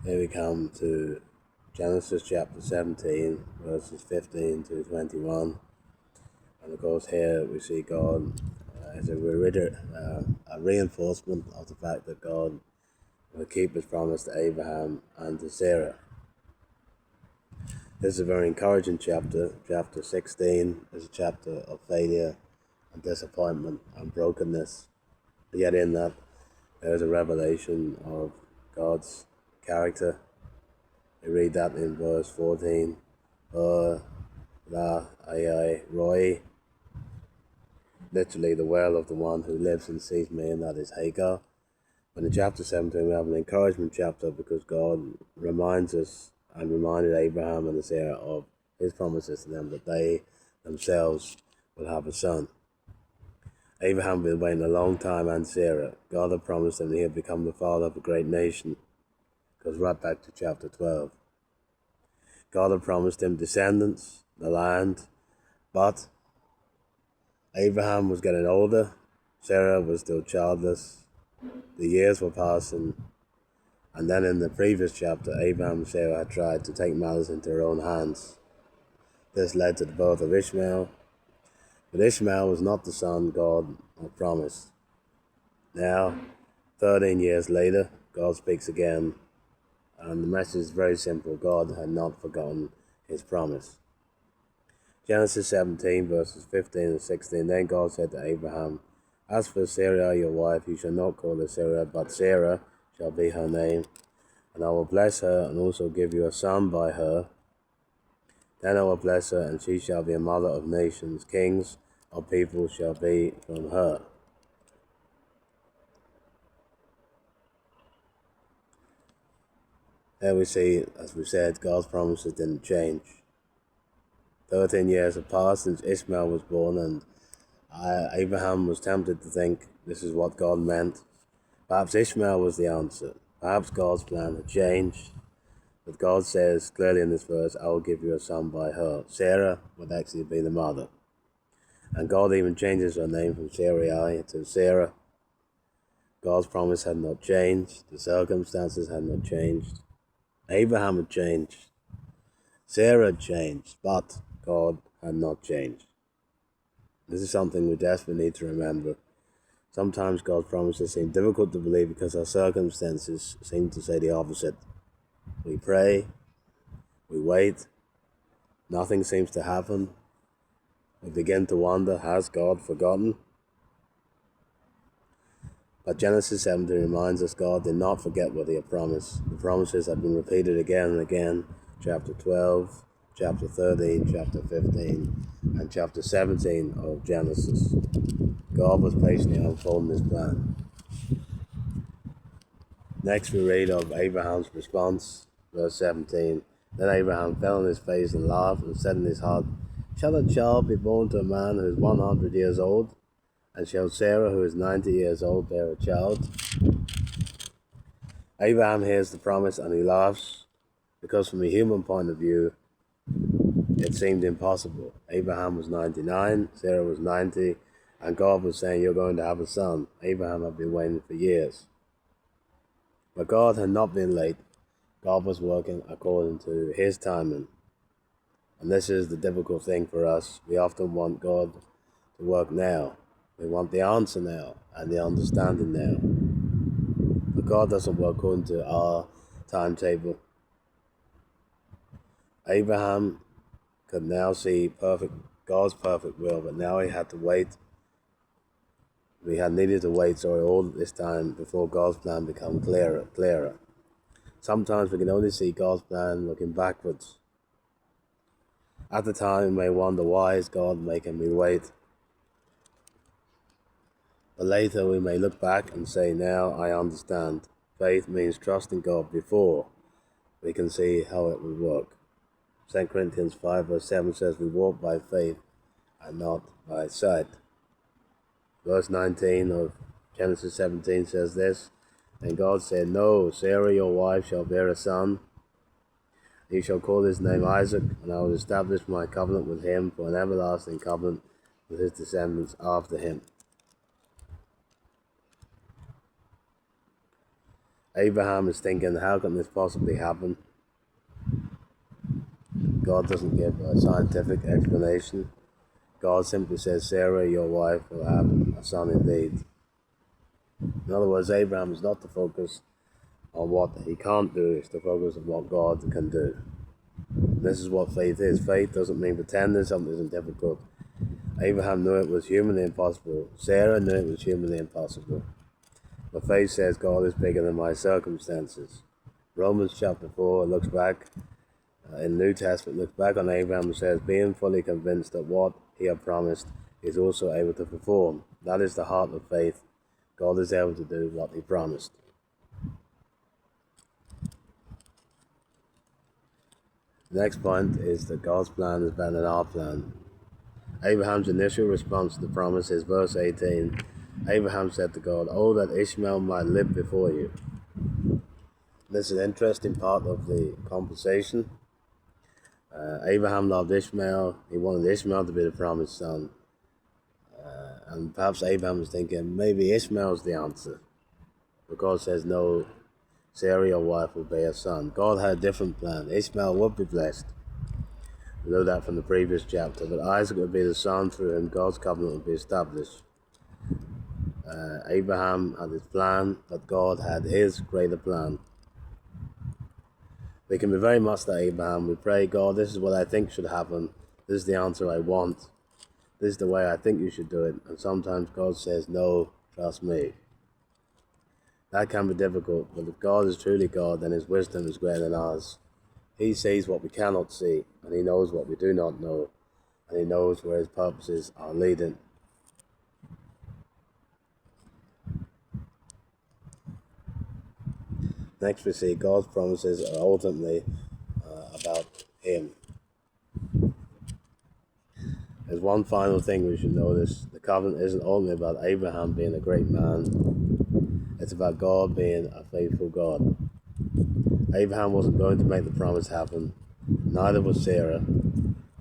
Here we come to Genesis chapter 17, verses 15 to 21. And of course here we see God as a reinforcement of the fact that God will keep his promise to Abraham and to Sarah. This is a very encouraging chapter. Chapter 16 is a chapter of failure and disappointment and brokenness. But yet in that there is a revelation of God's character. We read that in verse 14. Roy, literally the well of the one who lives and sees me, and that is Hagar. But in chapter 17 we have an encouragement chapter because God reminds us and reminded Abraham and Sarah of his promises to them that they themselves will have a son. Abraham had been waiting a long time, and Sarah. God had promised him he had become the father of a great nation. Goes right back to chapter 12. God had promised him descendants, the land, but Abraham was getting older, Sarah was still childless, the years were passing, and then in the previous chapter, Abraham and Sarah had tried to take matters into their own hands. This led to the birth of Ishmael, but Ishmael was not the son God had promised. Now, 13 years later, God speaks again, and the message is very simple. God had not forgotten his promise. Genesis 17, verses 15 and 16. Then God said to Abraham, "As for Sarah your wife, you shall not call her Sarah, but Sarah shall be her name. And I will bless her, and also give you a son by her. Then I will bless her, and she shall be a mother of nations. Kings of people shall be from her." There we see, as we said, God's promises didn't change. 13 years have passed since Ishmael was born, and Abraham was tempted to think this is what God meant. Perhaps Ishmael was the answer. Perhaps God's plan had changed. But God says clearly in this verse, "I will give you a son by her." Sarah would actually be the mother. And God even changes her name from Sarai to Sarah. God's promise had not changed. The circumstances had not changed. Abraham had changed. Sarah had changed. But God had not changed. This is something we desperately need to remember. Sometimes God's promises seem difficult to believe because our circumstances seem to say the opposite. We pray, we wait, nothing seems to happen. We begin to wonder, has God forgotten? But Genesis 17 reminds us God did not forget what he had promised. The promises have been repeated again and again. Chapter 12, chapter 13, chapter 15, and chapter 17 of Genesis. God was patiently unfolding his plan. Next we read of Abraham's response, verse 17. Then Abraham fell on his face and laughed and said in his heart, "Shall a child be born to a man who is 100 years old? And shall Sarah, who is 90 years old, bear a child?" Abraham hears the promise and he laughs, because from a human point of view, it seemed impossible. Abraham was 99, Sarah was 90, and God was saying, "You're going to have a son." Abraham had been waiting for years. But God had not been late. God was working according to his timing. And this is the difficult thing for us. We often want God to work now. We want the answer now and the understanding now. But God doesn't work according to our timetable. Abraham could now see God's perfect will, but now he had to wait. We had needed to wait, all this time before God's plan became clearer. Sometimes we can only see God's plan looking backwards. At the time, we may wonder, why is God making me wait? But later we may look back and say, now I understand. Faith means trusting God before we can see how it will work. 2 Corinthians 5 verse 7 says we walk by faith and not by sight. Verse 19 of Genesis 17 says this, "And God said, No, Sarah your wife shall bear a son. He shall call his name Isaac, and I will establish my covenant with him for an everlasting covenant with his descendants after him." Abraham is thinking, how can this possibly happen? God doesn't give a scientific explanation. God simply says, Sarah, your wife, will have a son indeed. In other words, Abraham is not to focus on what he can't do, it's to focus on what God can do. This is what faith is. Faith doesn't mean pretending something isn't difficult. Abraham knew it was humanly impossible. Sarah knew it was humanly impossible. But faith says God is bigger than my circumstances. Romans chapter 4 looks back, in the New Testament, looks back on Abraham and says, being fully convinced that what he had promised he is also able to perform. That is the heart of faith. God is able to do what he promised. The next point is that God's plan is better than our plan. Abraham's initial response to the promise is verse 18. Abraham said to God, "Oh, that Ishmael might live before you." This is an interesting part of the conversation. Abraham loved Ishmael. He wanted Ishmael to be the promised son. And perhaps Abraham was thinking, maybe Ishmael's the answer. But God says, no, Sarah, your wife, will bear a son. God had a different plan. Ishmael would be blessed. We know that from the previous chapter. But Isaac would be the son through whom God's covenant would be established. Abraham had his plan, but God had his greater plan. We can be very much like Abraham. We pray, God, this is what I think should happen. This is the answer I want. This is the way I think you should do it. And sometimes God says, no, trust me. That can be difficult, but if God is truly God, then his wisdom is greater than ours. He sees what we cannot see, and he knows what we do not know, and he knows where his purposes are leading. Next we see God's promises are ultimately about him. There's one final thing we should notice. The covenant isn't only about Abraham being a great man. It's about God being a faithful God. Abraham wasn't going to make the promise happen. Neither was Sarah.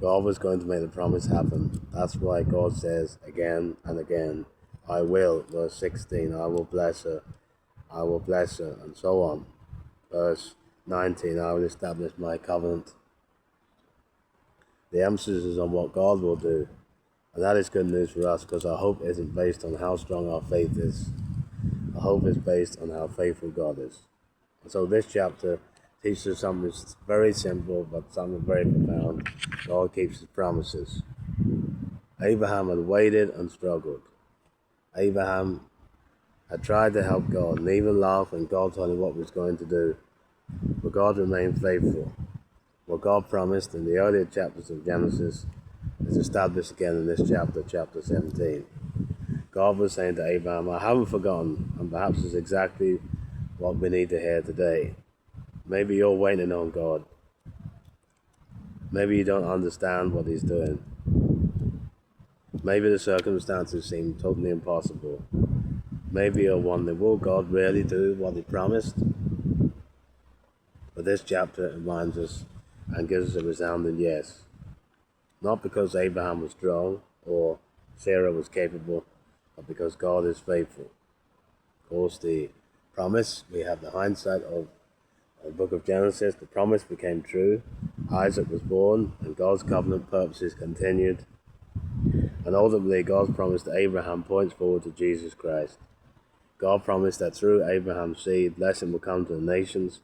God was going to make the promise happen. That's why God says again and again, I will. Verse 16, I will bless her. I will bless her, and so on. Verse 19, I will establish my covenant. The emphasis is on what God will do. And that is good news for us, because our hope isn't based on how strong our faith is. Our hope is based on how faithful God is. And so this chapter teaches us something very simple, but something very profound. God keeps his promises. Abraham had waited and struggled. Abraham had tried to help God and even laughed when God told him what he was going to do. But God remained faithful. What God promised in the earlier chapters of Genesis is established again in this chapter, chapter 17. God was saying to Abraham, I haven't forgotten, and perhaps it's exactly what we need to hear today. Maybe you're waiting on God. Maybe you don't understand what he's doing. Maybe the circumstances seem totally impossible. Maybe you're wondering, will God really do what he promised? But this chapter reminds us and gives us a resounding yes. Not because Abraham was strong or Sarah was capable, but because God is faithful. Of course, the promise, we have the hindsight of the book of Genesis. The promise became true. Isaac was born, and God's covenant purposes continued. And ultimately, God's promise to Abraham points forward to Jesus Christ. God promised that through Abraham's seed, blessing will come to the nations,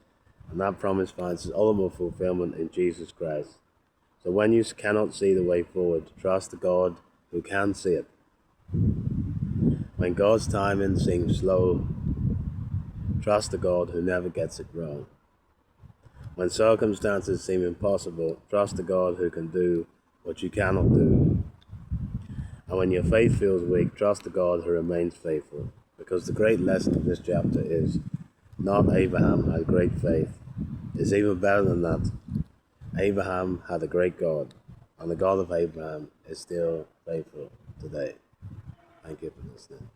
and that promise finds its ultimate fulfillment in Jesus Christ. So when you cannot see the way forward, trust the God who can see it. When God's timing seems slow, trust the God who never gets it wrong. When circumstances seem impossible, trust the God who can do what you cannot do. And when your faith feels weak, trust the God who remains faithful. Because the great lesson of this chapter is not Abraham had great faith. It's even better than that. Abraham had a great God, and the God of Abraham is still faithful today. Thank you for listening.